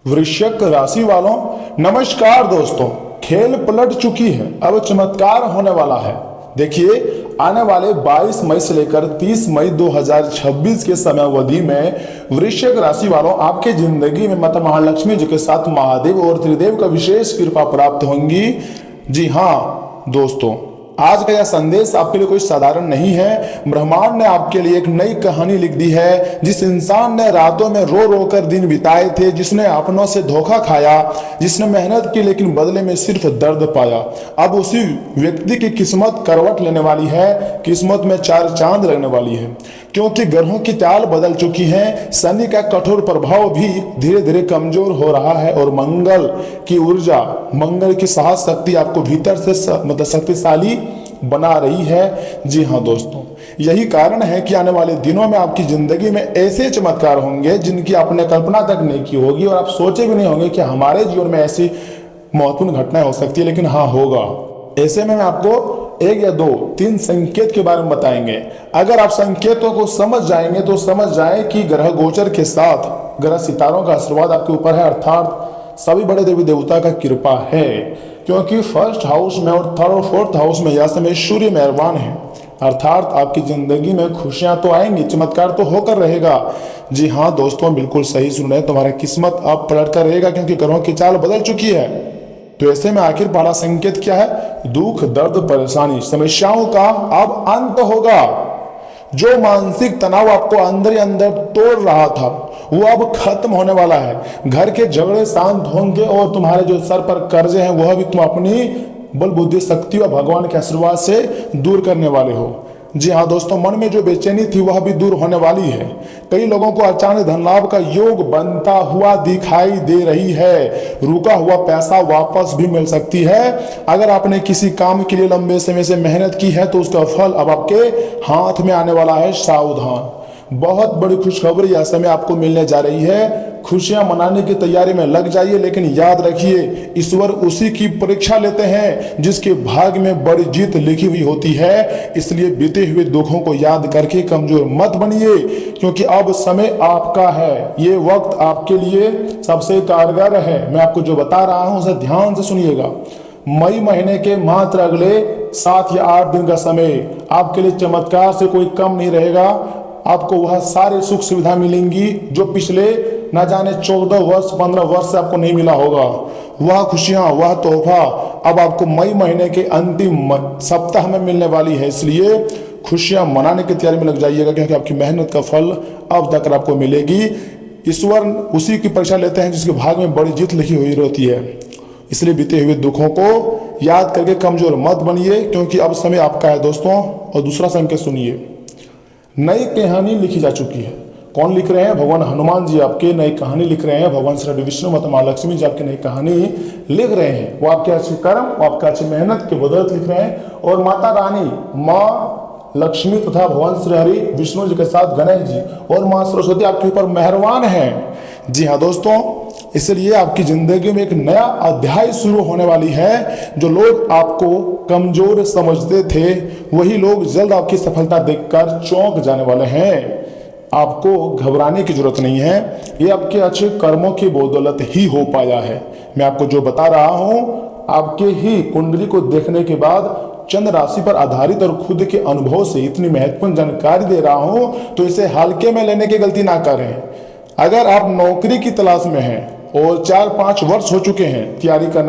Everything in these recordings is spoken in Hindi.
वृश्चिक राशि वालों, नमस्कार दोस्तों। खेल पलट चुकी है, अब चमत्कार होने वाला है। देखिए, आने वाले 22 मई से लेकर 30 मई 2026 के समयावधि में वृश्चिक राशि वालों, आपके जिंदगी में माता महालक्ष्मी जी के साथ महादेव और त्रिदेव का विशेष कृपा प्राप्त होंगी। जी हाँ दोस्तों, आज का यह संदेश आपके लिए कोई साधारण नहीं है। ब्रह्मांड ने आपके लिए एक नई कहानी लिख दी है। जिस इंसान ने रातों में रो रो कर दिन बिताए थे, जिसने अपनों से धोखा खाया, जिसने मेहनत की लेकिन बदले में सिर्फ दर्द पाया, अब उसी व्यक्ति की किस्मत करवट लेने वाली है। किस्मत में चार चांद लगने वाली है, क्योंकि ग्रहों की चाल बदल चुकी है। शनि का कठोर प्रभाव भी धीरे धीरे कमजोर हो रहा है और मंगल की ऊर्जा, मंगल की साहस शक्ति आपको भीतर से मतलब शक्तिशाली बना रही है। जी हाँ दोस्तों, यही कारण है कि आने वाले दिनों में आपकी जिंदगी में ऐसे चमत्कार होंगे जिनकी आपने कल्पना तक नहीं की होगी और आप सोचे भी नहीं होंगे कि हमारे जीवन में ऐसी महत्वपूर्ण घटनाएं हो सकती है, लेकिन हाँ होगा। ऐसे में मैं आपको एक या दो तीन संकेत के बारे में बताएंगे। अगर आप संकेतों को समझ जाएंगे तो समझ जाएं कि ग्रह गोचर के साथ ग्रह सितारों का आशीर्वाद आपके ऊपर है, अर्थात सभी बड़े देवी देवता का कृपा है। क्योंकि फर्स्ट हाउस में और थर्ड और फोर्थ हाउस में यह समय सूर्य मेहरबान है, अर्थात आपकी जिंदगी में खुशियां तो आएंगी, चमत्कार तो होकर रहेगा। जी हाँ दोस्तों, बिल्कुल सही सुन रहे हैं। तुम्हारा किस्मत अब पलट कर रहेगा, क्योंकि ग्रहों की चाल बदल चुकी है। तो ऐसे में आखिर पहला संकेत क्या है? दुख, दर्द, परेशानी, समस्याओं का अब अंत होगा। जो मानसिक तनाव आपको अंदर ही अंदर तोड़ रहा था, वो अब खत्म होने वाला है। घर के झगड़े शांत होंगे और तुम्हारे जो सर पर कर्जे हैं वह भी तुम अपनी बल बुद्धि शक्ति और भगवान के आशीर्वाद से दूर करने वाले हो। जी हाँ दोस्तों, मन में जो बेचैनी थी वह भी दूर होने वाली है। कई लोगों को अचानक धन लाभ का योग बनता हुआ दिखाई दे रही है। रुका हुआ पैसा वापस भी मिल सकती है। अगर आपने किसी काम के लिए लंबे समय से मेहनत की है तो उसका फल अब आपके हाथ में आने वाला है। सावधान, बहुत बड़ी खुशखबरी यह समय आपको मिलने जा रही है। खुशियां मनाने की तैयारी में लग जाइए, लेकिन याद रखिए, ईश्वर उसी की परीक्षा लेते हैं जिसके भाग्य में बड़ी जीत लिखी हुई होती है। इसलिए बीते हुए दुखों को याद करके कमजोर मत बनिए, क्योंकि अब समय आपका है। ये वक्त आपके लिए सबसे कारगर है। मैं आपको जो बता रहा हूं उसे ध्यान से सुनिएगा। मई महीने के मात्र अगले 7 या 8 दिन का समय आपके लिए चमत्कार से कोई कम नहीं रहेगा। आपको वह सारे सुख सुविधा मिलेंगी जो पिछले न जाने 14 वर्ष 15 वर्ष से आपको नहीं मिला होगा। वह खुशियां, वह तोहफा अब आपको मई महीने के अंतिम सप्ताह में मिलने वाली है। इसलिए खुशियां मनाने की तैयारी में लग जाइएगा, क्योंकि आपकी मेहनत का फल अब तक आपको मिलेगी। ईश्वर उसी की परीक्षा लेते हैं जिसके भाग में बड़ी जीत लिखी हुई रहती है। इसलिए बीते हुए दुखों को याद करके कमजोर मत बनिए, क्योंकि अब समय आपका है दोस्तों। और दूसरा संकेत सुनिए, नई कहानी लिखी जा चुकी है। कौन लिख रहे हैं? भगवान हनुमान जी आपके नई कहानी लिख रहे हैं। भगवान श्री विष्णु माता महालक्ष्मी जी आपकी नई कहानी लिख रहे हैं। वो आपके अच्छे कर्म, वो आपके अच्छी मेहनत के बदौलत लिख रहे हैं। और माता रानी माँ लक्ष्मी तथा भगवान श्री हरि विष्णु जी के साथ गणेश जी और माँ सरस्वती आपके ऊपर मेहरबान है। जी हाँ दोस्तों, इसलिए आपकी जिंदगी में एक नया अध्याय शुरू होने वाली है। जो लोग आपको कमजोर समझते थे, वही लोग जल्द आपकी सफलता देखकर चौंक जाने वाले हैं। आपको घबराने की जरूरत नहीं है, ये आपके अच्छे कर्मों की बदौलत ही हो पाया है। मैं आपको जो बता रहा हूं, आपके ही कुंडली को देखने के बाद चंद्र राशि पर आधारित और खुद के अनुभव से इतनी महत्वपूर्ण जानकारी दे रहा हूं, तो इसे हल्के में लेने की गलती ना करें। अगर आप नौकरी की तलाश में हैं और 4-5 वर्ष हो चुके हैं तैयारी कर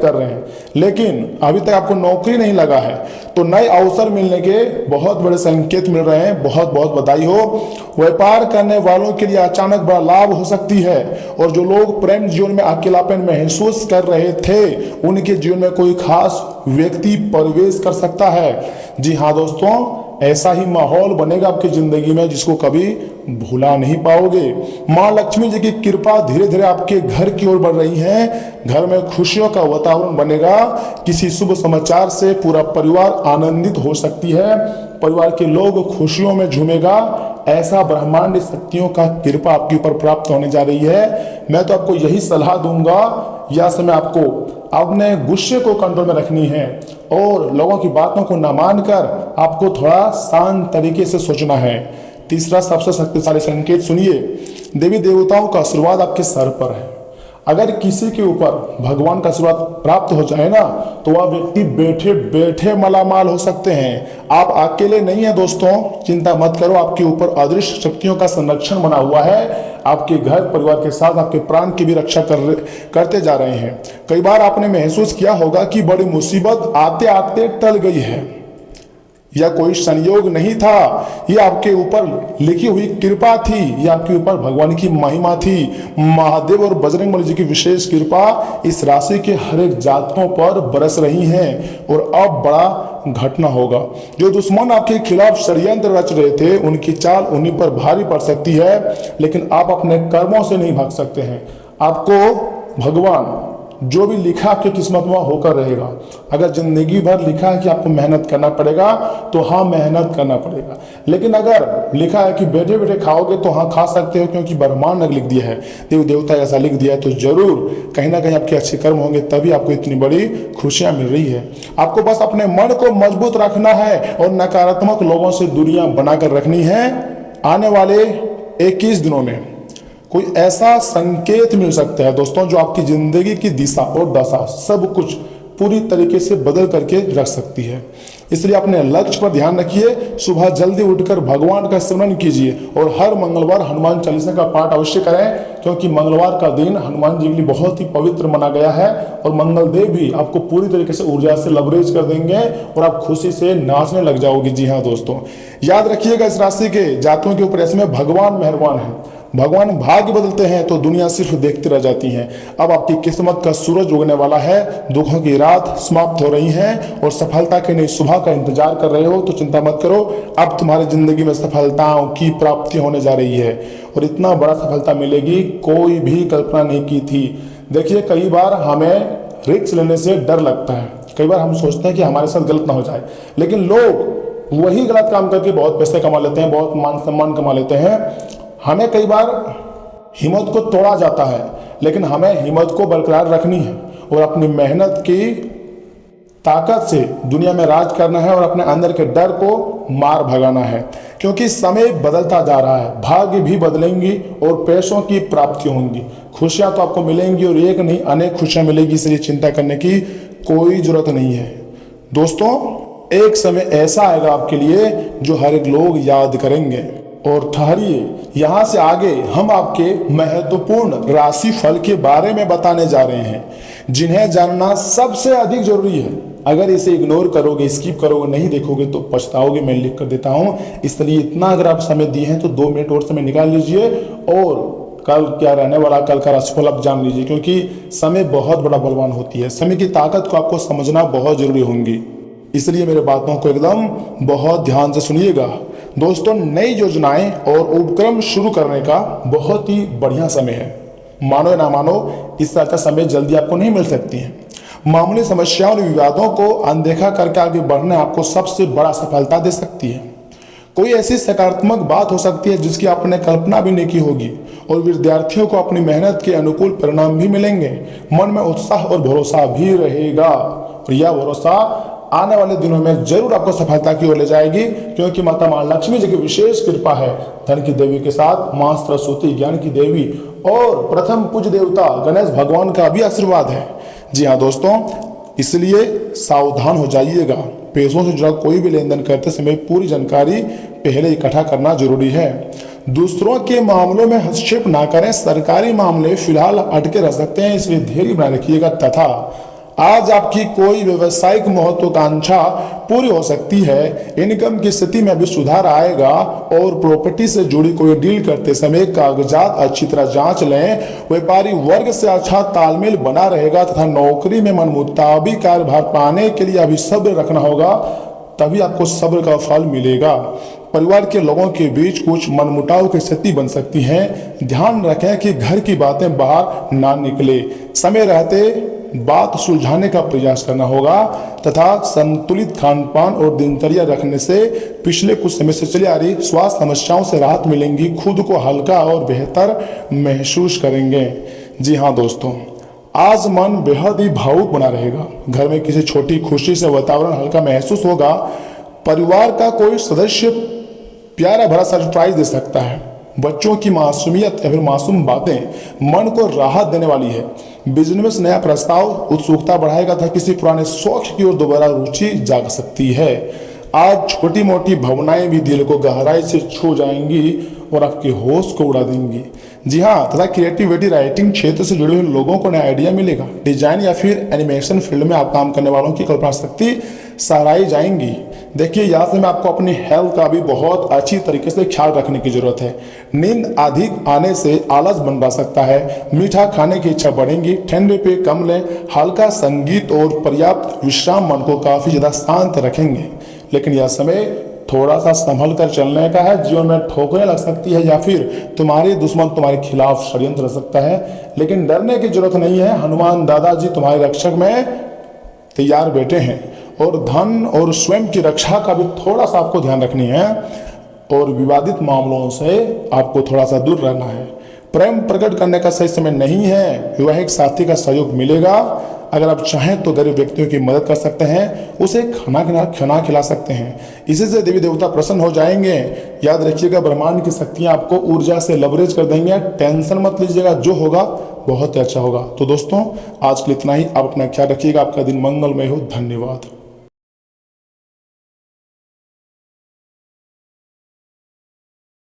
रहे हैं, लेकिन अभी तक आपको नौकरी नहीं लगा है, तो नए अवसर मिलने के बहुत बड़े संकेत मिल रहे हैं। बहुत बहुत बधाई हो। व्यापार करने वालों के लिए अचानक बड़ा लाभ हो सकती है। और जो लोग प्रेम जीवन में अकेलापन महसूस कर रहे थे, उनके जीवन में कोई खास व्यक्ति प्रवेश कर सकता है। जी हाँ दोस्तों, ऐसा ही माहौल बनेगा आपकी जिंदगी में जिसको कभी भूला नहीं पाओगे। माँ लक्ष्मी जी की कृपा धीरे धीरे आपके घर की ओर बढ़ रही है। घर में खुशियों का वातावरण बनेगा। किसी शुभ समाचार से पूरा परिवार आनंदित हो सकती है। परिवार के लोग खुशियों में झूमेगा। ऐसा ब्रह्मांड शक्तियों का कृपा आपके ऊपर प्राप्त होने जा रही है। मैं तो आपको यही सलाह दूंगा, यह समय आपको अपने गुस्से को कंट्रोल में रखनी है और लोगों की बातों को न मानकर आपको थोड़ा शांत तरीके से सोचना है। तीसरा सबसे शक्तिशाली संकेत सुनिए, देवी देवताओं का आशीर्वाद आपके सर पर है। अगर किसी के ऊपर भगवान का आशीर्वाद प्राप्त हो जाए ना, तो वह व्यक्ति बैठे बैठे मालामाल हो सकते हैं। आप अकेले नहीं है दोस्तों, चिंता मत करो, आपके ऊपर अदृश्य शक्तियों का संरक्षण बना हुआ है। आपके घर परिवार के साथ आपके प्राण की भी रक्षा करते जा रहे हैं। कई बार आपने महसूस किया होगा कि बड़ी मुसीबत आते आते टल गई है। यह कोई संयोग नहीं था, यह आपके ऊपर लिखी हुई कृपा थी, यह आपके ऊपर भगवान की महिमा थी। महादेव और बजरंगबली जी की विशेष कृपा इस राशि के हर एक जातकों पर बरस रही है। और अब बड़ा घटना होगा। जो दुश्मन आपके खिलाफ षड्यंत्र रच रहे थे, उनकी चाल उन्हीं पर भारी पड़ सकती है, लेकिन आप अपने कर्मों से नहीं भाग सकते हैं। आपको भगवान जो भी लिखा आपकी किस्मत में होकर रहेगा। अगर जिंदगी भर लिखा है कि आपको मेहनत करना पड़ेगा, तो हाँ मेहनत करना पड़ेगा। लेकिन अगर लिखा है कि बैठे बैठे खाओगे, तो हाँ खा सकते हो, क्योंकि ब्रह्मांड ने लिख दिया है, देव देवता ऐसा लिख दिया है। तो जरूर कहीं ना कहीं आपके अच्छे कर्म होंगे, तभी आपको इतनी बड़ी खुशियां मिल रही है। आपको बस अपने मन को मजबूत रखना है और नकारात्मक लोगों से दूरियां बनाकर रखनी है। आने वाले 21 दिनों में कोई ऐसा संकेत मिल सकता है दोस्तों, जो आपकी जिंदगी की दिशा और दशा सब कुछ पूरी तरीके से बदल करके रख सकती है। इसलिए अपने लक्ष्य पर ध्यान रखिए। सुबह जल्दी उठकर भगवान का स्मरण कीजिए और हर मंगलवार हनुमान चालीसा का पाठ अवश्य करें, क्योंकि मंगलवार का दिन हनुमान जी के लिए बहुत ही पवित्र माना गया है। और मंगल देव भी आपको पूरी तरीके से ऊर्जा से लवरेज कर देंगे और आप खुशी से नाचने लग जाओगे। जी हाँ दोस्तों, याद रखिएगा, इस राशि के जातकों के ऊपर इसमें भगवान मेहरबान है। भगवान भाग्य बदलते हैं तो दुनिया सिर्फ देखती रह जाती है। अब आपकी किस्मत का सूरज उगने वाला है, दुखों की रात समाप्त हो रही है और सफलता के नई सुबह का इंतजार कर रहे हो, तो चिंता मत करो। अब तुम्हारी जिंदगी में सफलताओं की प्राप्ति होने जा रही है और इतना बड़ा सफलता मिलेगी, कोई भी कल्पना नहीं की थी। देखिए, कई बार हमें रिस्क लेने से डर लगता है, कई बार हम सोचते हैं कि हमारे साथ गलत ना हो जाए, लेकिन लोग वही गलत काम करके बहुत पैसे कमा लेते हैं, बहुत मान सम्मान कमा लेते हैं। हमें कई बार हिम्मत को तोड़ा जाता है, लेकिन हमें हिम्मत को बरकरार रखनी है और अपनी मेहनत की ताकत से दुनिया में राज करना है और अपने अंदर के डर को मार भगाना है। क्योंकि समय बदलता जा रहा है, भाग्य भी बदलेंगी और पैसों की प्राप्ति होंगी। खुशियां तो आपको मिलेंगी और एक नहीं अनेक खुशियां मिलेगी, इसलिए चिंता करने की कोई जरूरत नहीं है। दोस्तों, एक समय ऐसा आएगा आपके लिए जो हर एक लोग याद करेंगे। और ठहरिए, यहाँ से आगे हम आपके महत्वपूर्ण राशि फल के बारे में बताने जा रहे हैं, जिन्हें जानना सबसे अधिक जरूरी है। अगर इसे इग्नोर करोगे, स्किप करोगे, नहीं देखोगे तो पछताओगे। मैं लिख कर देता हूँ, इसलिए इतना अगर आप समय दिए हैं तो 2 मिनट और समय निकाल लीजिए और कल क्या रहने वाला, कल का राशिफल आप जान लीजिए, क्योंकि समय बहुत बड़ा बलवान होती है। समय की ताकत को आपको समझना बहुत जरूरी होगी, इसलिए मेरे बातों को एकदम बहुत ध्यान से सुनिएगा। दोस्तों, नई योजनाएं और उपक्रम शुरू करने का बहुत ही बढ़िया समय है। मानो या ना मानो, इस तरह का समय जल्दी आपको नहीं मिल सकती है। मामूली समस्याओं और विवादों को अनदेखा करके आगे बढ़ना आपको सबसे बड़ा सफलता दे सकती है। कोई ऐसी सकारात्मक बात हो सकती है जिसकी आपने कल्पना भी नहीं की होगी और विद्यार्थियों को अपनी मेहनत के अनुकूल परिणाम भी मिलेंगे। मन में उत्साह और भरोसा भी रहेगा और यह भरोसा आने वाले दिनों में जरूर आपको सफलता की ओर ले जाएगी, क्योंकि माता मां लक्ष्मी जी की विशेष कृपा है। धन की देवी के साथ मां सरस्वती, ज्ञान की देवी और प्रथम पूज्य देवता गणेश भगवान का भी आशीर्वाद है। जी हाँ दोस्तों, इसलिए सावधान हो जाइएगा। पैसों से जुड़ा कोई भी लेन देन करते समय पूरी जानकारी पहले इकट्ठा करना जरूरी है। दूसरों के मामलों में हस्तक्षेप ना करें। सरकारी मामले फिलहाल अटके रह सकते हैं, इसलिए धैर्य बनाए रखिएगा। तथा आज आपकी कोई व्यवसायिक महत्वाकांक्षा पूरी हो सकती है। इनकम की स्थिति में भी सुधार आएगा और प्रॉपर्टी से जुड़ी कोई डील करते समय कागजात अच्छी तरह जांच लें। व्यापारी वर्ग से अच्छा तालमेल बना रहेगा तथा नौकरी में मन मुताबिक कार्यभार पाने के लिए अभी सब्र रखना होगा, तभी आपको सब्र का फल मिलेगा। परिवार के लोगों के बीच कुछ मनमुटाव की स्थिति बन सकती है। ध्यान रखें कि घर की बातें बाहर ना निकले। समय रहते बात सुलझाने का प्रयास करना होगा तथा संतुलित खान पान और दिनचर्या रखने से पिछले कुछ समय से चली आ रही स्वास्थ्य समस्याओं से राहत मिलेंगी। खुद को हल्का और बेहतर महसूस करेंगे। जी हाँ दोस्तों, आज मन बेहद ही भावुक बना रहेगा। घर में किसी छोटी खुशी से वातावरण हल्का महसूस होगा। परिवार का कोई सदस्य प्यारा भरा सरप्राइज दे सकता है। बच्चों की मासूमियत या फिर मासूम बातें मन को राहत देने वाली है। बिजनेस नया प्रस्ताव उत्सुकता बढ़ाएगा था, किसी पुराने शौक की ओर दोबारा रुचि जाग सकती है। आज छोटी मोटी भावनाएं भी दिल को गहराई से छू जाएंगी और आपके होश को उड़ा देंगी। जी हाँ, तथा क्रिएटिविटी राइटिंग क्षेत्र से जुड़े हुए लोगों को नया आइडिया मिलेगा। डिजाइन या फिर एनिमेशन फील्ड में आप काम करने वालों की कल्पना शक्ति सराही जाएंगी। देखिए, यहाँ से मैं आपको अपनी हेल्थ का भी बहुत अच्छी तरीके से ख्याल रखने की जरूरत है। नींद अधिक आने से आलस बन सकता है। मीठा खाने की इच्छा बढ़ेगी। ठंडे पे कम लें। हल्का संगीत और पर्याप्त विश्राम मन को काफी ज्यादा शांत रखेंगे। लेकिन यह समय थोड़ा सा संभल कर चलने का है। जीवन में ठोकरें लग सकती है या फिर तुम्हारे दुश्मन तुम्हारे खिलाफ षड्यंत्र रच सकता है, लेकिन डरने की जरूरत नहीं है। हनुमान दादाजी तुम्हारे रक्षक में तैयार बैठे हैं। और धन और स्वयं की रक्षा का भी थोड़ा सा आपको ध्यान रखनी है और विवादित मामलों से आपको थोड़ा सा दूर रहना है। प्रेम प्रकट करने का सही समय नहीं है। वैवाहिक साथी का सहयोग मिलेगा। अगर आप चाहें तो गरीब व्यक्तियों की मदद कर सकते हैं, उसे खाना खिला सकते हैं। इसी से देवी देवता प्रसन्न हो जाएंगे। याद रखिएगा, ब्रह्मांड की शक्तियां आपको ऊर्जा से लवरेज कर देंगे। टेंशन मत लीजिएगा, जो होगा बहुत ही अच्छा होगा। तो दोस्तों, आज के लिए इतना ही। आप अपना ख्याल रखिएगा। आपका दिन मंगलमय हो। धन्यवाद।